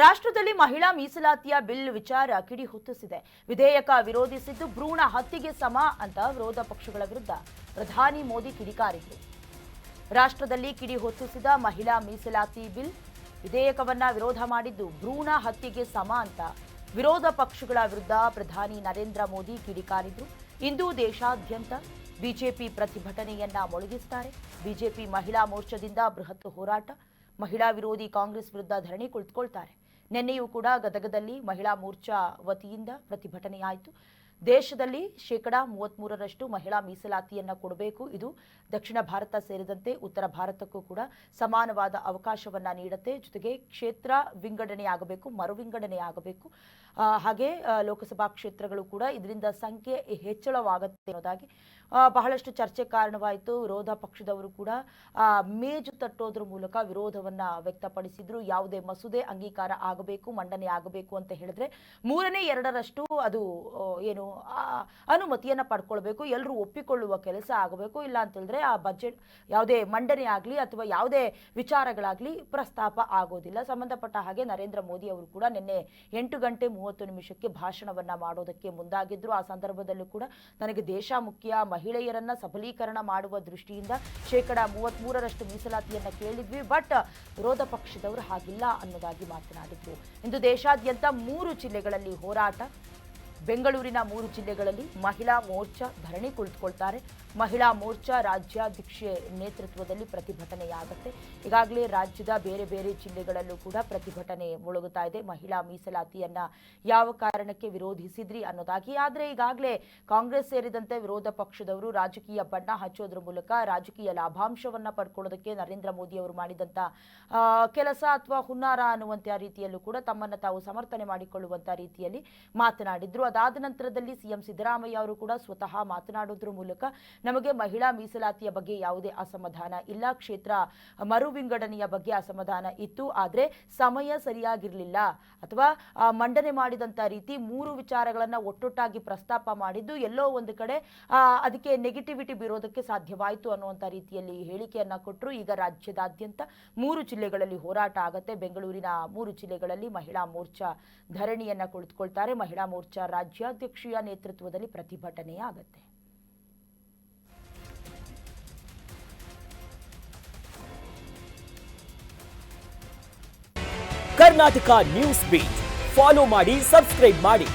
ರಾಷ್ಟ್ರದಲ್ಲಿ ಮಹಿಳಾ ಮೀಸಲಾತಿಯ ಬಿಲ್ ವಿಚಾರ ಕಿಡಿ ಹೊತ್ತಿಸಿದೆ. ವಿಧೇಯಕ ವಿರೋಧಿಸಿದ್ದು ಭ್ರೂಣ ಹತ್ಯೆಗೆ ಸಮ ಅಂತ ವಿರೋಧ ಪಕ್ಷಗಳ ವಿರುದ್ಧ ಪ್ರಧಾನಿ ಮೋದಿ ಕಿಡಿಕಾರಿದರು. ರಾಷ್ಟ್ರದಲ್ಲಿ ಕಿಡಿ ಹೊತ್ತಿಸಿದ ಮಹಿಳಾ ಮೀಸಲಾತಿ ಬಿಲ್ ವಿಧೇಯಕವನ್ನ ವಿರೋಧ ಮಾಡಿದ್ದು ಭ್ರೂಣ ಹತ್ಯೆಗೆ ಸಮ ಅಂತ ವಿರೋಧ ಪಕ್ಷಗಳ ವಿರುದ್ಧ ಪ್ರಧಾನಿ ನರೇಂದ್ರ ಮೋದಿ ಕಿಡಿಕಾರಿದ್ರು. ಇಂದು ದೇಶಾದ್ಯಂತ ಬಿಜೆಪಿ ಪ್ರತಿಭಟನೆಯನ್ನ ಮೊಳಗಿಸುತ್ತಾರೆ. ಬಿಜೆಪಿ ಮಹಿಳಾ ಮೋರ್ಚಾದಿಂದ ಬೃಹತ್ ಹೋರಾಟ, ಮಹಿಳಾ ವಿರೋಧಿ ಕಾಂಗ್ರೆಸ್ ವಿರುದ್ಧ ಧರಣಿ ಕುಳಿತುಕೊಳ್ತಾರೆ. ನಿನ್ನೆಯೂ ಕೂಡ ಗದಗದಲ್ಲಿ ಮಹಿಳಾ ಮೋರ್ಚಾ ವತಿಯಿಂದ ಪ್ರತಿಭಟನೆಯಾಯಿತು. ದೇಶದಲ್ಲಿ 33% ಮಹಿಳಾ ಮೀಸಲಾತಿಯನ್ನ ಕೊಡಬೇಕು. ಇದು ದಕ್ಷಿಣ ಭಾರತ ಸೇರಿದಂತೆ ಉತ್ತರ ಭಾರತಕ್ಕೂ ಕೂಡ ಸಮಾನವಾದ ಅವಕಾಶವನ್ನ ನೀಡುತ್ತೆ. ಜೊತೆಗೆ ಕ್ಷೇತ್ರ ವಿಂಗಡಣೆಯಾಗಬೇಕು, ಮರು ವಿಂಗಡಣೆಯಾಗಬೇಕು. ಹಾಗೆ ಲೋಕಸಭಾ ಕ್ಷೇತ್ರಗಳು ಕೂಡ ಇದರಿಂದ ಸಂಖ್ಯೆ ಹೆಚ್ಚಳವಾಗುತ್ತೆ ಅನ್ನೋದಾಗಿ ಬಹಳಷ್ಟು ಚರ್ಚೆ ಕಾರಣವಾಯಿತು. ವಿರೋಧ ಪಕ್ಷದವರು ಕೂಡ ಮೇಜು ತಟ್ಟೋದ್ರ ಮೂಲಕ ವಿರೋಧವನ್ನ ವ್ಯಕ್ತಪಡಿಸಿದ್ರು. ಯಾವುದೇ ಮಸೂದೆ ಅಂಗೀಕಾರ ಆಗಬೇಕು, ಮಂಡನೆ ಆಗಬೇಕು ಅಂತ ಹೇಳಿದ್ರೆ 2/3 ಅದು ಏನು ಅನುಮತಿಯನ್ನ ಪಡ್ಕೊಳ್ಬೇಕು, ಎಲ್ಲರೂ ಒಪ್ಪಿಕೊಳ್ಳುವ ಕೆಲಸ ಆಗಬೇಕು. ಇಲ್ಲ ಅಂತ ಹೇಳಿದ್ರೆ ಆ ಬಜೆಟ್ ಯಾವುದೇ ಮಂಡನೆ ಆಗಲಿ ಅಥವಾ ಯಾವುದೇ ವಿಚಾರಗಳಾಗಲಿ ಪ್ರಸ್ತಾಪ ಆಗೋದಿಲ್ಲ. ಸಂಬಂಧಪಟ್ಟ ಹಾಗೆ ನರೇಂದ್ರ ಮೋದಿ ಅವರು ಕೂಡ ನಿನ್ನೆ 8:30 ಭಾಷಣವನ್ನ ಮಾಡೋದಕ್ಕೆ ಮುಂದಾಗಿದ್ರು. ಆ ಸಂದರ್ಭದಲ್ಲೂ ಕೂಡ ನನಗೆ ದೇಶ ಮುಖ್ಯ, ಮಹಿಳೆಯರನ್ನ ಸಬಲೀಕರಣ ಮಾಡುವ ದೃಷ್ಟಿಯಿಂದ 33% ಮೀಸಲಾತಿಯನ್ನ ಕೇಳಿದ್ವಿ, ಬಟ್ ವಿರೋಧ ಪಕ್ಷದವರು ಹಾಗಿಲ್ಲ ಅನ್ನೋದಾಗಿ ಮಾತನಾಡಿದ್ರು. ಇಂದು ದೇಶಾದ್ಯಂತ 3 ಜಿಲ್ಲೆಗಳಲ್ಲಿ ಹೋರಾಟ. ಬೆಂಗಳೂರಿನ 3 ಜಿಲ್ಲೆಗಳಲ್ಲಿ ಮಹಿಳಾ ಮೋರ್ಚಾ ಧರಣಿ ಕುಳಿತುಕೊಳ್ತಾರೆ. ಮಹಿಳಾ ಮೋರ್ಚಾ ರಾಜ್ಯಾಧ್ಯಕ್ಷೆ ನೇತೃತ್ವದಲ್ಲಿ ಪ್ರತಿಭಟನೆಯಾಗುತ್ತೆ. ಈಗಾಗಲೇ ರಾಜ್ಯದ ಬೇರೆ ಬೇರೆ ಜಿಲ್ಲೆಗಳಲ್ಲೂ ಕೂಡ ಪ್ರತಿಭಟನೆ ಮುಳುಗುತ್ತಾ ಇದೆ. ಮಹಿಳಾ ಮೀಸಲಾತಿಯನ್ನ ಯಾವ ಕಾರಣಕ್ಕೆ ವಿರೋಧಿಸಿದ್ರಿ ಅನ್ನೋದಾಗಿ. ಆದರೆ ಈಗಾಗಲೇ ಕಾಂಗ್ರೆಸ್ ಸೇರಿದಂತೆ ವಿರೋಧ ಪಕ್ಷದವರು ರಾಜಕೀಯ ಬಣ್ಣ ಹಚ್ಚೋದ್ರ ಮೂಲಕ ರಾಜಕೀಯ ಲಾಭಾಂಶವನ್ನ ಪಡ್ಕೊಳ್ಳೋದಕ್ಕೆ ನರೇಂದ್ರ ಮೋದಿ ಅವರು ಮಾಡಿದಂತ ಕೆಲಸ ಅಥವಾ ಹುನ್ನಾರ ಅನ್ನುವಂಥ ರೀತಿಯಲ್ಲೂ ಕೂಡ ತಮ್ಮನ್ನು ತಾವು ಸಮರ್ಥನೆ ಮಾಡಿಕೊಳ್ಳುವಂತ ರೀತಿಯಲ್ಲಿ ಮಾತನಾಡಿದ್ರು. ಅದಾದ ನಂತರದಲ್ಲಿ ಸಿಎಂ ಸಿದ್ದರಾಮಯ್ಯ ಅವರು ಕೂಡ ಸ್ವತಃ ಮಾತನಾಡೋದ್ರ ಮೂಲಕ ನಮಗೆ ಮಹಿಳಾ ಮೀಸಲಾತಿಯ ಬಗ್ಗೆ ಯಾವುದೇ ಅಸಮಾಧಾನ ಇಲ್ಲ, ಕ್ಷೇತ್ರ ಮರು ವಿಂಗಡಣೆಯ ಬಗ್ಗೆ ಅಸಮಾಧಾನ ಇತ್ತು, ಆದರೆ ಸಮಯ ಸರಿಯಾಗಿರಲಿಲ್ಲ ಅಥವಾ ಮಂಡನೆ ಮಾಡಿದಂತ ರೀತಿ 3 ವಿಚಾರಗಳನ್ನ ಒಟ್ಟೊಟ್ಟಾಗಿ ಪ್ರಸ್ತಾಪ ಮಾಡಿದ್ದು ಎಲ್ಲೋ ಒಂದು ಕಡೆ ಅದಕ್ಕೆ ನೆಗೆಟಿವಿಟಿ ಬೀರೋದಕ್ಕೆ ಸಾಧ್ಯವಾಯಿತು ಅನ್ನುವಂಥ ರೀತಿಯಲ್ಲಿ ಹೇಳಿಕೆಯನ್ನ ಕೊಟ್ಟರು. ಈಗ ರಾಜ್ಯದಾದ್ಯಂತ 3 ಜಿಲ್ಲೆಗಳಲ್ಲಿ ಹೋರಾಟ ಆಗುತ್ತೆ. ಬೆಂಗಳೂರಿನ 3 ಜಿಲ್ಲೆಗಳಲ್ಲಿ ಮಹಿಳಾ ಮೋರ್ಚಾ ಧರಣಿಯನ್ನ ಕುಳಿತುಕೊಳ್ತಾರೆ. ಮಹಿಳಾ ಮೋರ್ಚಾ ರಾಜ್ಯಾಧ್ಯಕ್ಷೆಯ ನೇತೃತ್ವದಲ್ಲಿ ಪ್ರತಿಭಟನೆ ಆಗುತ್ತೆ. ಕರ್ನಾಟಕ ನ್ಯೂಸ್ ಬೀಟ್ ಫಾಲೋ ಮಾಡಿ, ಸಬ್ಸ್ಕ್ರೈಬ್ ಮಾಡಿ.